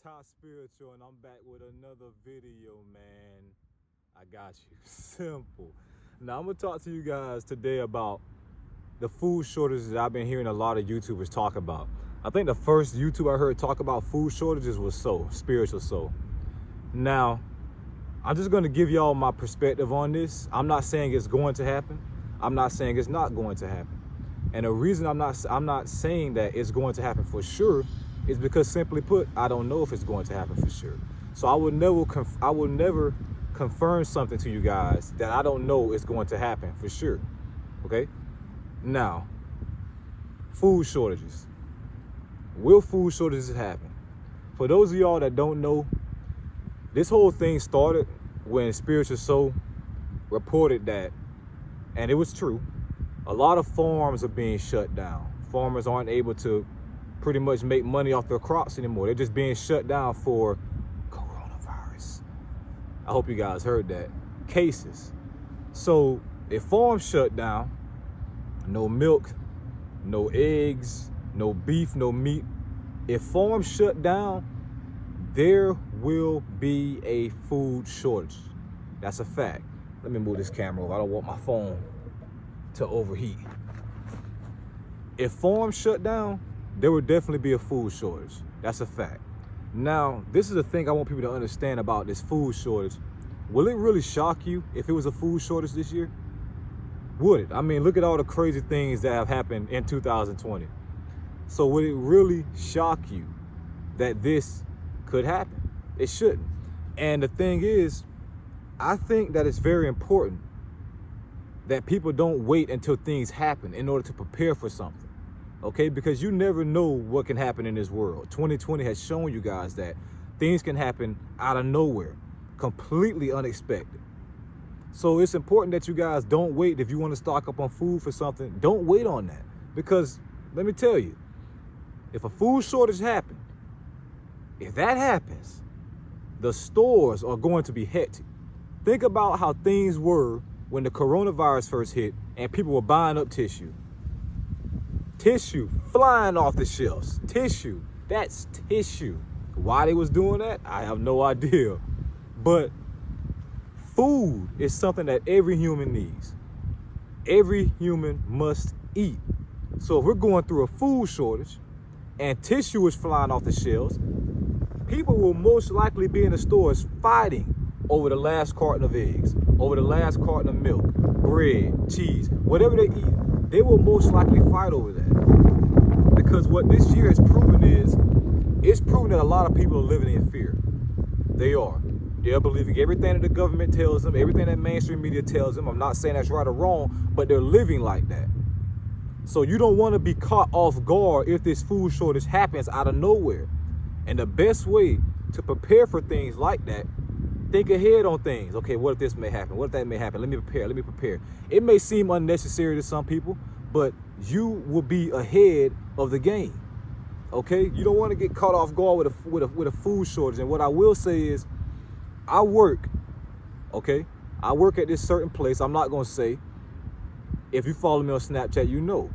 Top Spiritual, and I'm back with another video, man. I got you. Simple. Now, I'm going to talk to you guys today about the food shortages that I've been hearing a lot of YouTubers talk about. I think the first YouTuber I heard talk about food shortages was Spiritual Soul. Now, I'm just going to give y'all my perspective on this. I'm not saying it's going to happen. I'm not saying it's not going to happen. And the reason I'm not saying that it's going to happen for sure is because, simply put, I don't know if it's going to happen for sure. So I will never confirm something to you guys that I don't know is going to happen for sure. Okay? Now, food shortages. Will food shortages happen? For those of y'all that don't know, this whole thing started when Spiritual Soul reported that, and it was true, a lot of farms are being shut down. Farmers aren't able to pretty much make money off their crops anymore. They're just being shut down for coronavirus. I hope you guys heard that. Cases. So if farms shut down, no milk, no eggs, no beef, no meat. If farms shut down, there will be a food shortage. That's a fact. Let me move this camera over. I don't want my phone to overheat. If farms shut down, there will definitely be a food shortage. That's a fact. Now, this is the thing I want people to understand about this food shortage. Will it really shock you if it was a food shortage this year? Would it? I mean, look at all the crazy things that have happened in 2020. So would it really shock you that this could happen? It shouldn't. And the thing is, I think that it's very important that people don't wait until things happen in order to prepare for something. Okay, because you never know what can happen in this world. 2020 has shown you guys that things can happen out of nowhere, completely unexpected. So it's important that you guys don't wait. If you want to stock up on food for something, don't wait on that. Because let me tell you, if a food shortage happens, if that happens, the stores are going to be hectic. Think about how things were when the coronavirus first hit and people were buying up tissue. Tissue flying off the shelves. Tissue, that's tissue. Why they was doing that, I have no idea. But food is something that every human needs. Every human must eat. So if we're going through a food shortage and tissue is flying off the shelves, people will most likely be in the stores fighting over the last carton of eggs, over the last carton of milk, bread, cheese, whatever they eat. They will most likely fight over that. Because what this year has proven is, it's proven that a lot of people are living in fear. They are. They're believing everything that the government tells them, everything that mainstream media tells them. I'm not saying that's right or wrong, but they're living like that. So you don't want to be caught off guard if this food shortage happens out of nowhere. And the best way to prepare for things like that, think ahead on things. Okay, what if this may happen? What if that may happen? Let me prepare. It may seem unnecessary to some people, but you will be ahead of the game. Okay, you don't want to get caught off guard with a food shortage. And what I will say is, I work at this certain place. I'm not going to say. If you follow me on Snapchat, you know.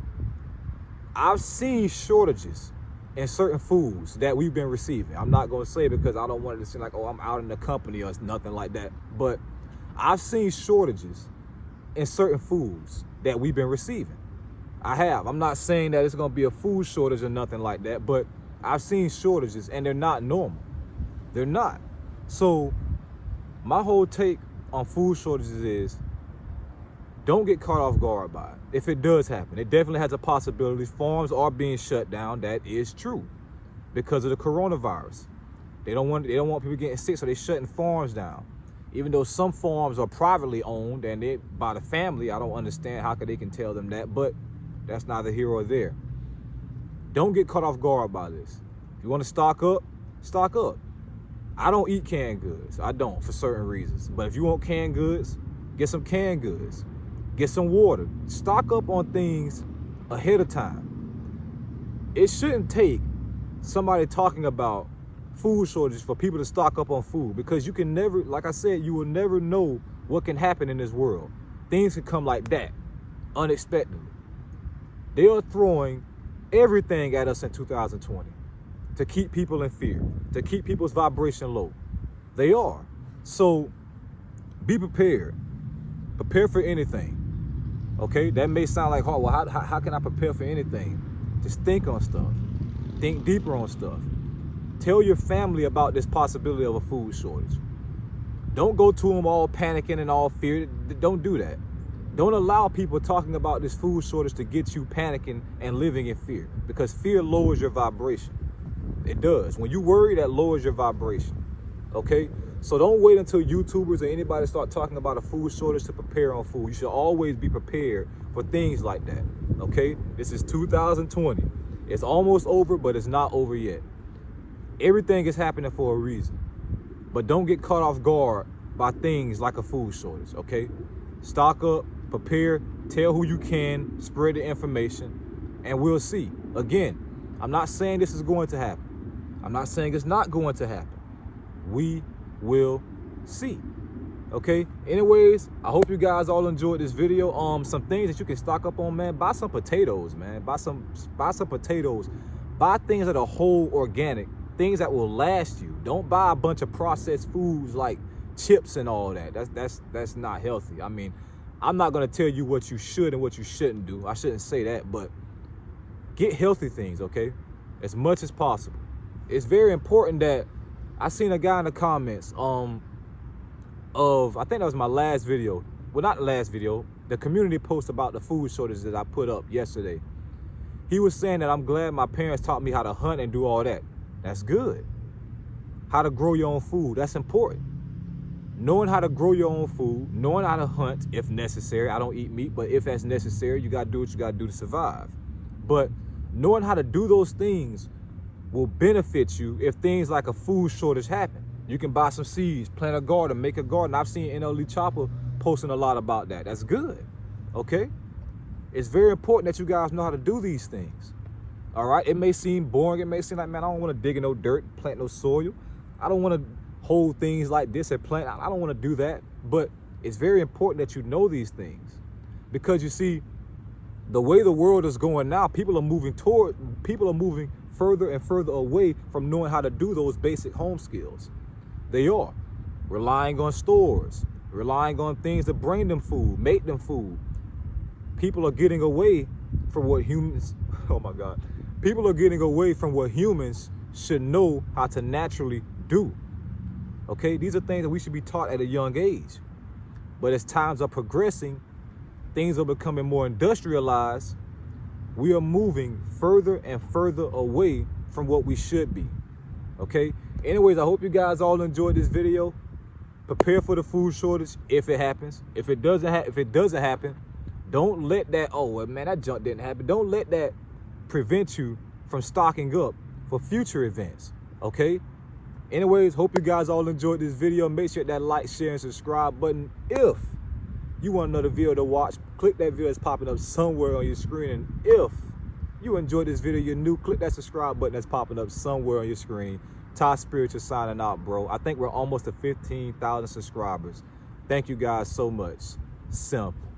I've seen shortages in certain foods that we've been receiving. I'm not going to say because I don't want it to seem like, oh, I'm out in the company or nothing like that. But I've seen shortages in certain foods that we've been receiving. I have. I'm not saying that it's going to be a food shortage or nothing like that, but I've seen shortages and they're not normal. They're not. So my whole take on food shortages is, don't get caught off guard by it. If it does happen, it definitely has a possibility. Farms are being shut down. That is true because of the coronavirus. They don't want people getting sick, so they're shutting farms down. Even though some farms are privately owned and they're by the family, I don't understand how they can tell them that, but that's neither here or there. Don't get caught off guard by this. If you want to stock up, stock up. I don't eat canned goods. I don't, for certain reasons. But if you want canned goods, get some canned goods. Get some water. Stock up on things ahead of time. It shouldn't take somebody talking about food shortages for people to stock up on food, because you can never, like I said, you will never know what can happen in this world. Things can come like that, unexpectedly. They are throwing everything at us in 2020. to keep people in fear, to keep people's vibration low. They are. So be prepared. Prepare for anything. Okay, that may sound like hard. Well, how can I prepare for anything? Just think on stuff. Think deeper on stuff. Tell your family about this possibility of a food shortage. Don't go to them all panicking and all fear. Don't do that. Don't allow people talking about this food shortage to get you panicking and living in fear, because fear lowers your vibration. It does. When you worry, that lowers your vibration. Okay? So don't wait until YouTubers or anybody start talking about a food shortage to prepare on food. You should always be prepared for things like that. Okay? This is 2020. It's almost over, but it's not over yet. Everything is happening for a reason. But don't get caught off guard by things like a food shortage, okay? Stock up, prepare, tell who you can, spread the information, and we'll see. Again, I'm not saying this is going to happen. I'm not saying it's not going to happen. We will see. Okay? Anyways, I hope you guys all enjoyed this video. Some things that you can stock up on, man. Buy some potatoes, man. Buy some potatoes. Buy things that are whole, organic, things that will last you. Don't buy a bunch of processed foods like chips and all that. That's not healthy. I mean, I'm not gonna tell you what you should and what you shouldn't do. I shouldn't say that, but get healthy things, okay? As much as possible. It's very important that I seen a guy in the comments of, I think that was my last video. Well, not the last video, the community post about the food shortage that I put up yesterday. He was saying that I'm glad my parents taught me how to hunt and do all that. That's good. How to grow your own food, that's important. Knowing how to grow your own food, knowing how to hunt if necessary. I don't eat meat, but if that's necessary, you gotta do what you gotta do to survive. But knowing how to do those things will benefit you if things like a food shortage happen. You can buy some seeds, plant a garden, make a garden. I've seen NLE Chopper posting a lot about that. That's good, okay? It's very important that you guys know how to do these things, all right? It may seem boring. It may seem like, man, I don't want to dig in no dirt, plant no soil. I don't want to hold things like this and plant. I don't want to do that. But it's very important that you know these things, because you see, the way the world is going now, people are moving further and further away from knowing how to do those basic home skills. They are relying on stores, relying on things to bring them food, make them food. People are getting away from what humans, oh my God. People are getting away from what humans should know how to naturally do. Okay, these are things that we should be taught at a young age. But as times are progressing, things are becoming more industrialized. We are moving further and further away from what we should be. Okay, anyways, I hope you guys all enjoyed this video. Prepare for the food shortage if it happens. If it doesn't happen, don't let that, oh man, that junk didn't happen. Don't let that prevent you from stocking up for future events, okay? Anyways, hope you guys all enjoyed this video. Make sure that like, share, and subscribe button. If you want another video to watch, click that video that's popping up somewhere on your screen. And if you enjoyed this video, you're new, click that subscribe button that's popping up somewhere on your screen. Ty Spiritual signing out, bro. I think we're almost to 15,000 subscribers. Thank you guys so much. Simple.